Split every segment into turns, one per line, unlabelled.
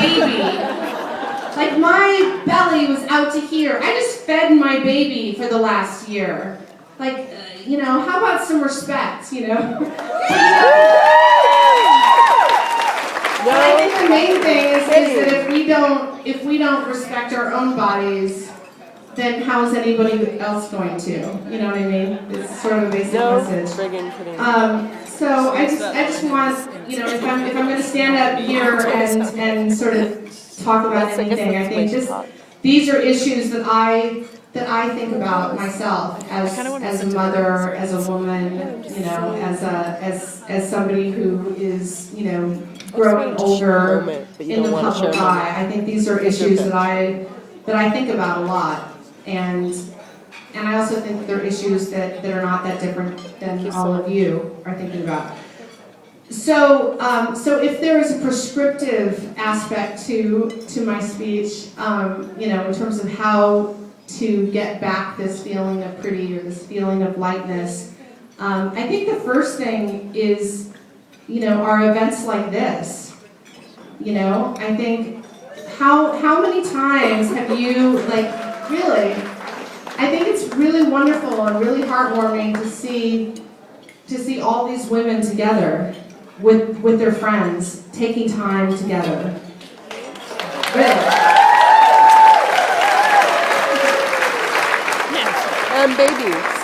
baby. Like, my belly was out to here. I just fed my baby for the last year. Like, you know, how about some respect, you know? But I think the main thing is that if we don't respect our own bodies, then how is anybody else going to? You know what I mean? It's sort of a basic message. So I just want, you know, if I'm going to stand up here and sort of talk about anything, I think these are issues that I think about myself as a mother, as a woman, you know, as somebody who is, you know, growing older in the public eye. I think these are issues that I think about a lot, and I also think that they're issues that are not that different than all of you are thinking about. So if there is a prescriptive aspect to my speech, you know, in terms of how to get back this feeling of pretty or this feeling of lightness, I think the first thing is, you know, are events like this. You know, I think how many times have you, like, really, I think it's really wonderful and really heartwarming to see all these women together with their friends, taking time together. Really.
And babies.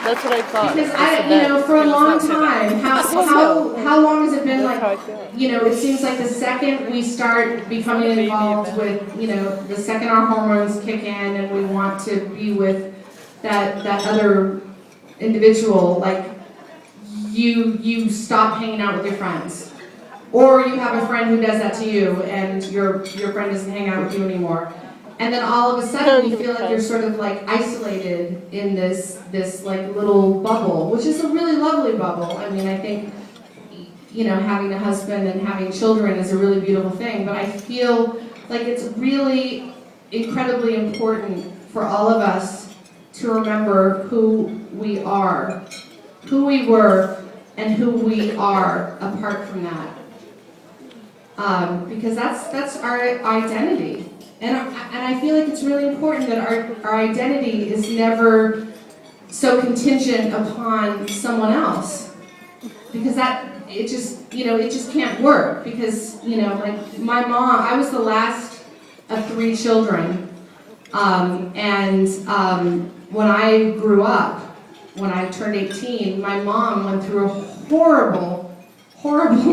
That's what I thought.
Because you know, for a long time, how long has it been? Like, you know, it seems like the second we start becoming involved with, you know, the second our hormones kick in and we want to be with that other individual, like you stop hanging out with your friends, or you have a friend who does that to you, and your friend doesn't hang out with you anymore. And then all of a sudden you feel like you're sort of like isolated in this like little bubble, which is a really lovely bubble. I mean, I think, you know, having a husband and having children is a really beautiful thing, but I feel like it's really incredibly important for all of us to remember who we are, who we were, and who we are apart from that. Because that's our identity. And I feel like it's really important that our identity is never so contingent upon someone else, because it just can't work. Because, you know, like my mom, I was the last of 3 children, and when I grew up, when I turned 18, my mom went through a horrible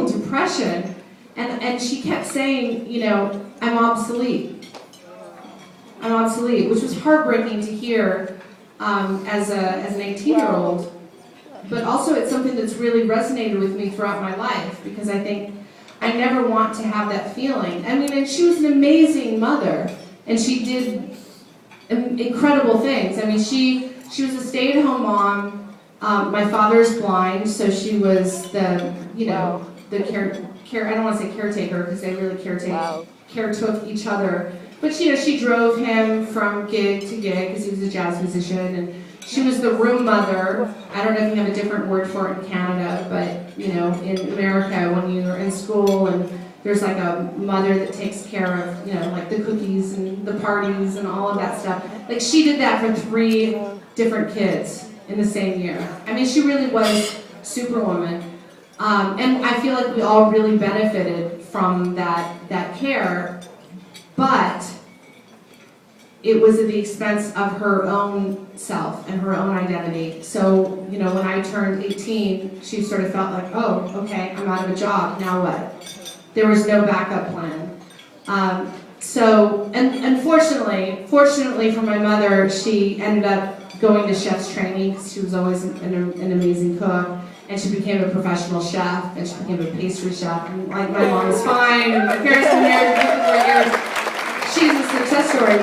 depression, and she kept saying, you know, I'm obsolete, which was heartbreaking to hear as an 18-year-old. But also it's something that's really resonated with me throughout my life, because I think I never want to have that feeling. I mean, and she was an amazing mother, and she did incredible things. I mean, she was a stay-at-home mom. My father's blind, so she was the, you know, the care. I don't want to say caretaker, because they really caretook each other. But, you know, she drove him from gig to gig because he was a jazz musician, and she was the room mother. I don't know if you have a different word for it in Canada, but, you know, in America, when you're in school and there's like a mother that takes care of, you know, like the cookies and the parties and all of that stuff. Like, she did that for 3 different kids in the same year. I mean, she really was Superwoman. And I feel like we all really benefited from that care. But it was at the expense of her own self and her own identity. So, you know, when I turned 18, she sort of felt like, oh, okay, I'm out of a job, now what? There was no backup plan. And fortunately for my mother, she ended up going to chef's training, because she was always an amazing cook. And she became a professional chef, and she became a pastry chef. And like, my mom was fine, and my parents were married for 54 years. She's a success story,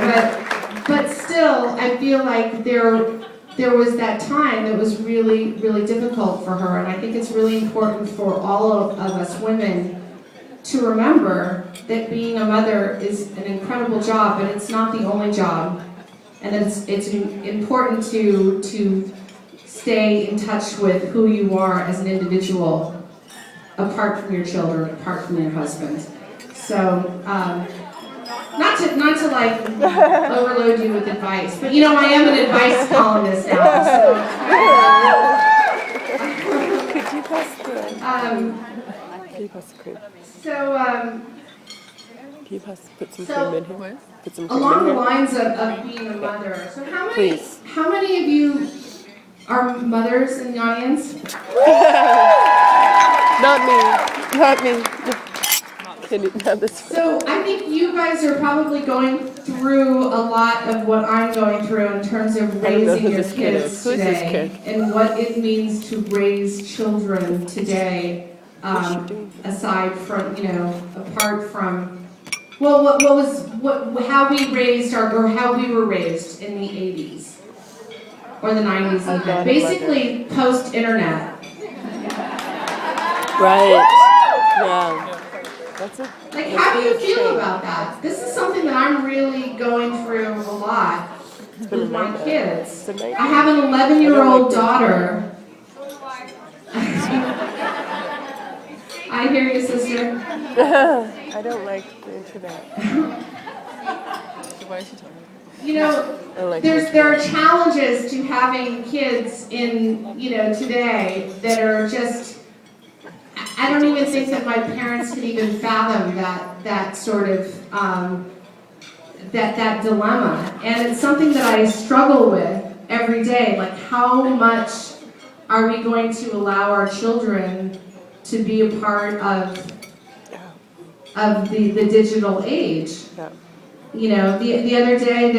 but still, I feel like there was that time that was really, really difficult for her, and I think it's really important for all of us women to remember that being a mother is an incredible job, but it's not the only job, and it's important to stay in touch with who you are as an individual, apart from your children, apart from your husband. So, not to like overload you with advice, but you know I am an advice columnist now. So.
Could you pass the cream?
So,
Can you put some cream in here? Put some cream
along
in
the
here.
lines of being a mother. So
Please.
how many of you are mothers in the audience?
Not me. Not me. Can you have this?
So I think you guys are probably going through a lot of what I'm going through in terms of raising your kids today and what it means to raise children today. Aside from, apart from, well, how we raised how we were raised in the 80s or the 90s even. Basically post-internet.
Right. Yeah. That's it.
Like, how do you feel about that? This is something that I'm really going through a lot with my kids. I have an 11-year-old daughter. I hear you, sister.
I don't like the internet.
Why is she talking?
There are challenges to having kids in, today that are just, I don't even think that my parents could even fathom that sort of, that dilemma. And it's something that I struggle with every day. Like, how much are we going to allow our children to be a part of the digital age?
Yeah.
The other day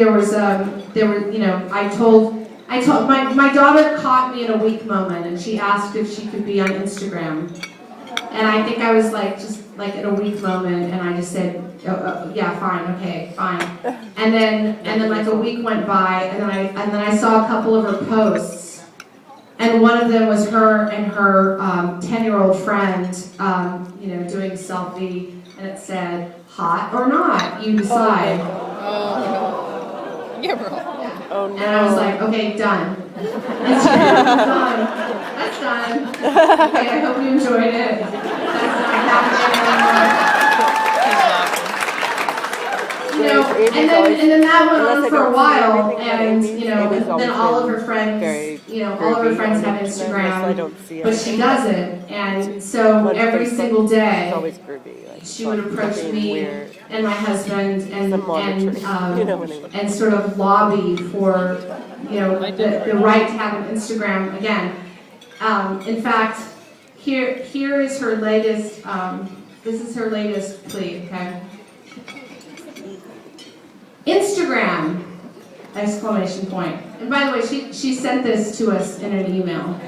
I told my daughter caught me in a weak moment and she asked if she could be on Instagram. And I think I was just in a weak moment and I just said, yeah, fine, okay, fine. And then like a week went by and then I saw a couple of her posts. And one of them was her and her 10-year-old friend, doing a selfie, and it said, "Hot or not, you decide."
Yeah, bro.
Oh no.
And I was like, "Okay, done. Instagram, done. That's done. Okay, I hope you enjoyed it. That's not happening anymore." And then that went on for a while, and then all of her friends, all of her friends have Instagram, but she doesn't, and so every single day she would approach me and my husband and sort of lobby for the right to have an Instagram again. In fact, here is her latest. This is her latest plea. Okay. Instagram! Exclamation point. And by the way, she sent this to us in an email.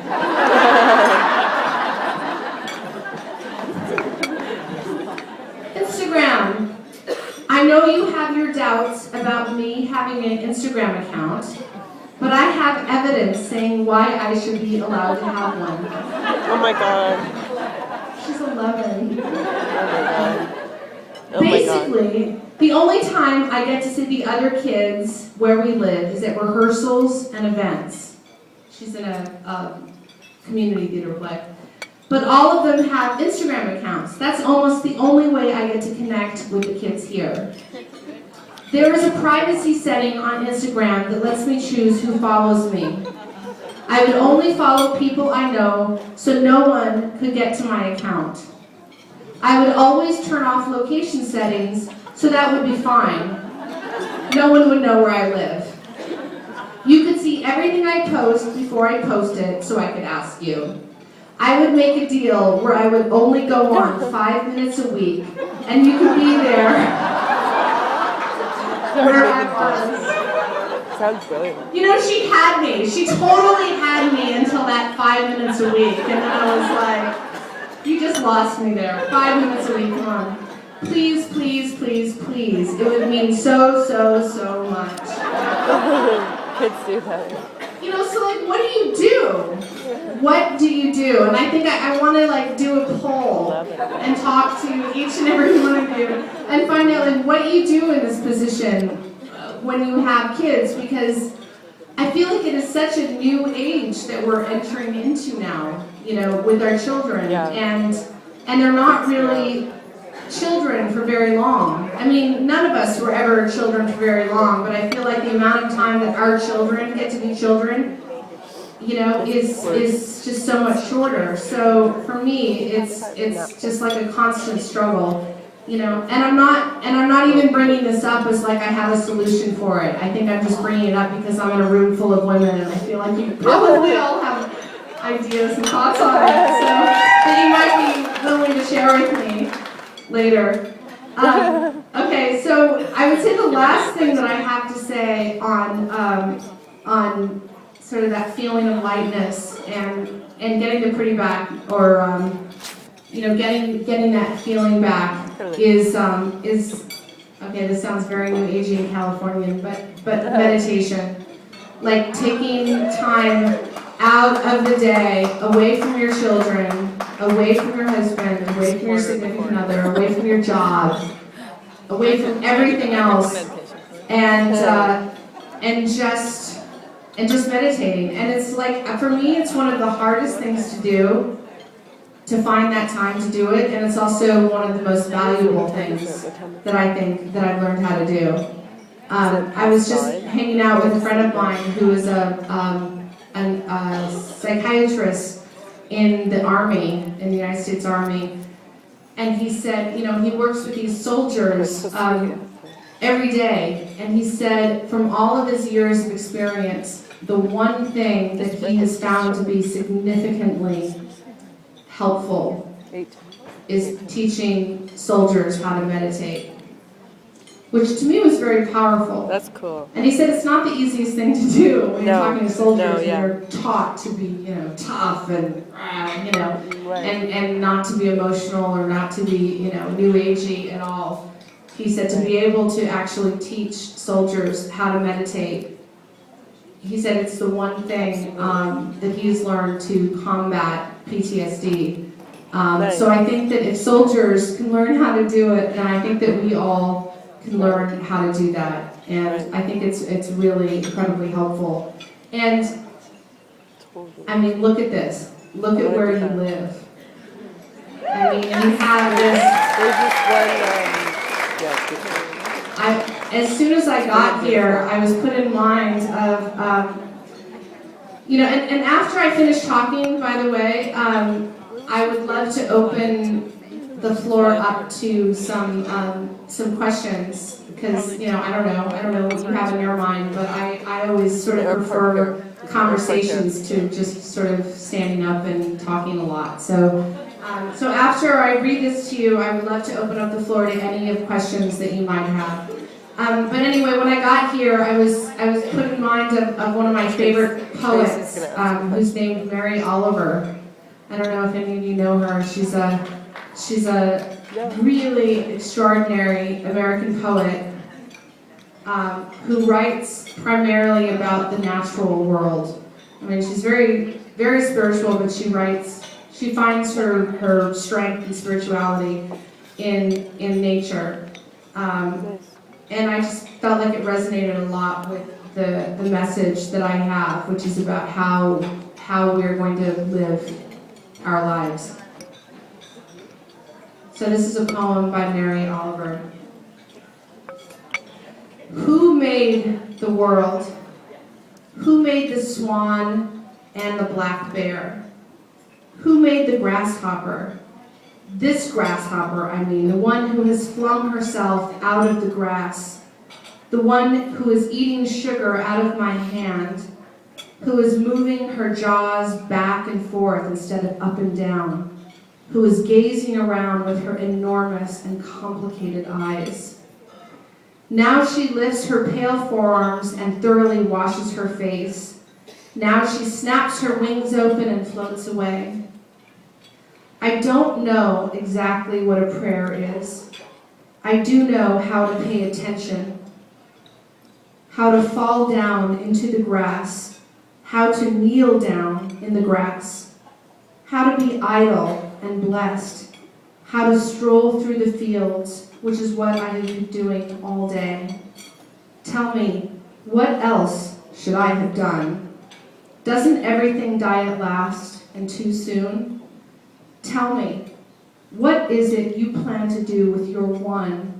Instagram. I know you have your doubts about me having an Instagram account, but I have evidence saying why I should be allowed to have one.
Oh my god.
She's 11.
Oh my god.
Basically, the only time I get to see the other kids where we live is at rehearsals and events. She's in a community theater play. But all of them have Instagram accounts. That's almost the only way I get to connect with the kids here. There is a privacy setting on Instagram that lets me choose who follows me. I would only follow people I know, so no one could get to my account. I would always turn off location settings, so that would be fine. No one would know where I live. You could see everything I post before I post it, so I could ask you. I would make a deal where I would only go on 5 minutes a week, and you could be there where I was.
Sounds brilliant.
She had me. She totally had me until that 5 minutes a week, and then I was like, you just lost me there. 5 minutes a week, come on. Please, please, please, please. It would mean so, so, so much.
Kids do that.
So what do you do? What do you do? And I think I want to do a poll and talk to each and every one of you and find out what you do in this position when you have kids, because I feel like it is such a new age that we're entering into now, with our children, and they're not really children for very long. I mean, none of us were ever children for very long, but I feel like the amount of time that our children get to be children, you know, is just so much shorter. So for me, it's just like a constant struggle. You know, and I'm not even bringing this up as like I have a solution for it. I think I'm just bringing it up because I'm in a room full of women, and I feel like you probably all have ideas and thoughts on it, so that you might be willing to share with me later. Okay, so I would say the last thing that I have to say on sort of that feeling of lightness and getting the pretty back, or you know, getting that feeling back is okay. This sounds very New Agey and Californian, but meditation, like taking time out of the day, away from your children, away from your husband, away from your significant other, away from your job, away from everything else, and just meditating. And it's like, for me, it's one of the hardest things to do, to find that time to do it, and it's also one of the most valuable things that I think that I've learned how to do. I was just hanging out with a friend of mine who is a psychiatrist in the Army, in the United States Army, and he said, you know, he works with these soldiers every day, and he said from all of his years of experience, the one thing that he has found to be significantly helpful is teaching soldiers how to meditate, which to me was very powerful.
That's cool.
And he said it's not the easiest thing to do when you're talking to soldiers and
yeah.
you're taught to be, you know, tough and, you know,
Right.
and not to be emotional or not to be, you know, New Agey at all. He said to be able to actually teach soldiers how to meditate, he said it's the one thing that he's learned to combat PTSD. So I think that if soldiers can learn how to do it, then I think that we all can learn how to do that. And I think it's really incredibly helpful. And I mean, look at this. Look at where you live. I mean, you have this. As soon as I got here, I was put in mind of, you know, and after I finish talking, by the way, I would love to open the floor up to some questions, because, you know, I don't know what you have in your mind, but I always sort of prefer conversations to just sort of standing up and talking a lot. So after I read this to you, I would love to open up the floor to any of questions that you might have. But anyway, when I got here, I was put in mind of one of my favorite poets, who's named Mary Oliver. I don't know if any of you know her. She's a really extraordinary American poet who writes primarily about the natural world. I mean, she's very, very spiritual, but she finds her strength and spirituality in nature. And I just felt like it resonated a lot with the message that I have, which is about how we're going to live our lives. So this is a poem by Mary Oliver. Who made the world? Who made the swan and the black bear? Who made the grasshopper? This grasshopper, I mean, the one who has flung herself out of the grass, the one who is eating sugar out of my hand, who is moving her jaws back and forth instead of up and down, who is gazing around with her enormous and complicated eyes. Now she lifts her pale forearms and thoroughly washes her face. Now she snaps her wings open and floats away. I don't know exactly what a prayer is. I do know how to pay attention, how to fall down into the grass, how to kneel down in the grass, how to be idle and blessed, how to stroll through the fields, which is what I have been doing all day. Tell me, what else should I have done? Doesn't everything die at last and too soon? Tell me, what is it you plan to do with your one